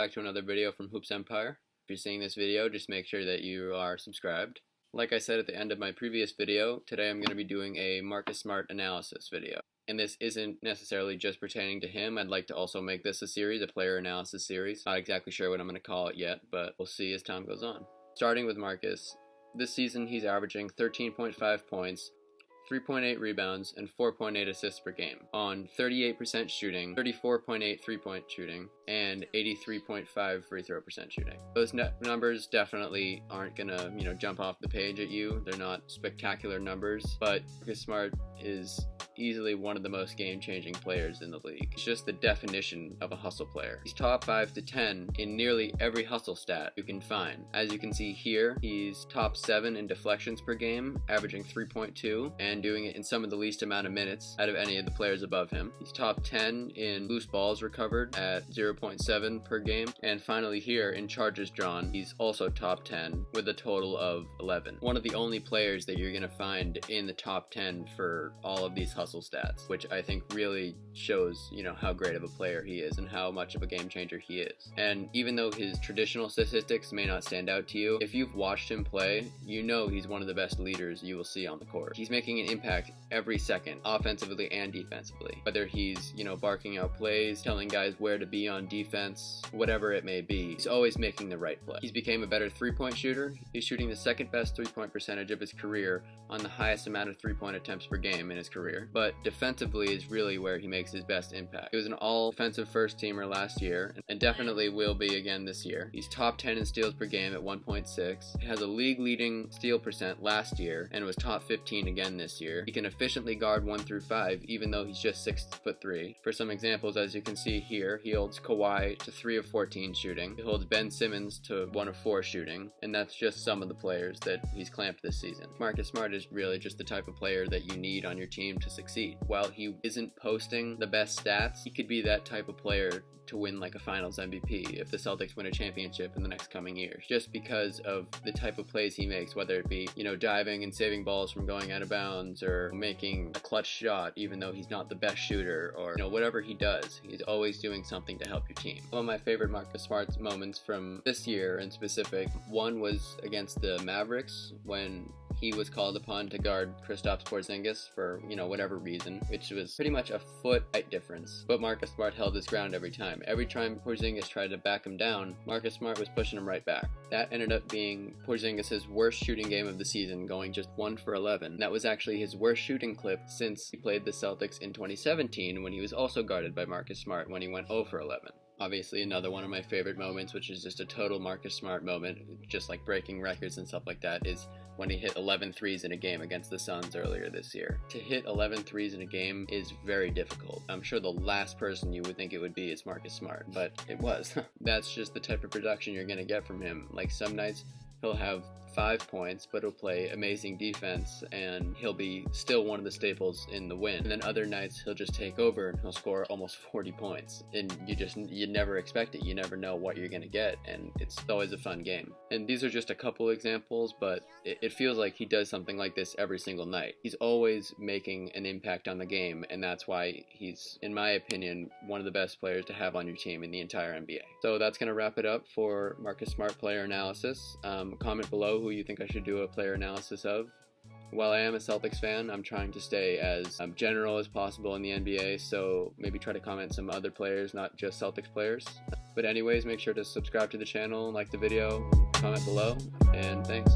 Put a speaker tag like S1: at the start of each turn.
S1: back to another video from Hoops Empire. If you're seeing this video, just make sure that you are subscribed. Like I said at the end of my previous video, today I'm going to be doing a Marcus Smart analysis video. And this isn't necessarily just pertaining to him. I'd like to also make this a series, a player analysis series. Not exactly sure what I'm going to call it yet, but we'll see as time goes on. Starting with Marcus, this season he's averaging 13.5 points, 3.8 rebounds, and 4.8 assists per game on 38% shooting, 34.8 3-point shooting, and 83.5 free throw percent shooting. Those numbers definitely aren't gonna, jump off the page at you. They're not spectacular numbers, but Marcus Smart is easily one of the most game-changing players in the league. It's just the definition of a hustle player. He's top 5 to 10 in nearly every hustle stat you can find. As you can see here, he's top 7 in deflections per game, averaging 3.2, and doing it in some of the least amount of minutes out of any of the players above him. He's top 10 in loose balls recovered at 0.7 per game, and finally here in charges drawn, he's also top 10 with a total of 11. One of the only players that you're going to find in the top 10 for all of these hustle stats, which I think really shows, how great of a player he is and how much of a game changer he is. And even though his traditional statistics may not stand out to you, if you've watched him play, he's one of the best leaders you will see on the court. He's making an impact every second, offensively and defensively. Whether he's, barking out plays, telling guys where to be on defense, whatever it may be, he's always making the right play. He's became a better three-point shooter. He's shooting the second best three-point percentage of his career on the highest amount of three-point attempts per game in his career. But defensively is really where he makes his best impact. He was an all-defensive first-teamer last year and definitely will be again this year. He's top 10 in steals per game at 1.6. He has a league-leading steal percent last year and was top 15 again this year. He can efficiently guard 1 through 5 even though he's just 6'3". For some examples, as you can see here, he holds Kawhi to 3 of 14 shooting. He holds Ben Simmons to 1 of 4 shooting, and that's just some of the players that he's clamped this season. Marcus Smart is really just the type of player that you need on your team to succeed. While he isn't posting the best stats, he could be that type of player to win like a finals MVP if the Celtics win a championship in the next coming years, just because of the type of plays he makes, whether it be, diving and saving balls from going out of bounds or making a clutch shot even though he's not the best shooter, or whatever he does, he's always doing something to help your team. One of my favorite Marcus Smart moments from this year in specific, one was against the Mavericks when he was called upon to guard Kristaps Porzingis for, whatever reason, which was pretty much a foot height difference. But Marcus Smart held his ground every time. Every time Porzingis tried to back him down, Marcus Smart was pushing him right back. That ended up being Porzingis' worst shooting game of the season, going just 1 for 11. That was actually his worst shooting clip since he played the Celtics in 2017 when he was also guarded by Marcus Smart when he went 0 for 11. Obviously, another one of my favorite moments, which is just a total Marcus Smart moment, just like breaking records and stuff like that, is when he hit 11 threes in a game against the Suns earlier this year. To hit 11 threes in a game is very difficult. I'm sure the last person you would think it would be is Marcus Smart, but it was. That's just the type of production you're going to get from him. Like some nights, he'll have 5 points, but he'll play amazing defense and he'll be still one of the staples in the win. And then other nights he'll just take over and he'll score almost 40 points. And you never expect it. You never know what you're gonna get, and it's always a fun game. And these are just a couple examples, but it feels like he does something like this every single night. He's always making an impact on the game, and that's why he's, in my opinion, one of the best players to have on your team in the entire NBA. So that's gonna wrap it up for Marcus Smart player analysis. Comment below who you think I should do a player analysis of. While I am a Celtics fan, I'm trying to stay as general as possible in the NBA, so maybe try to comment some other players, not just Celtics players. But anyways, make sure to subscribe to the channel, like the video, comment below, and thanks.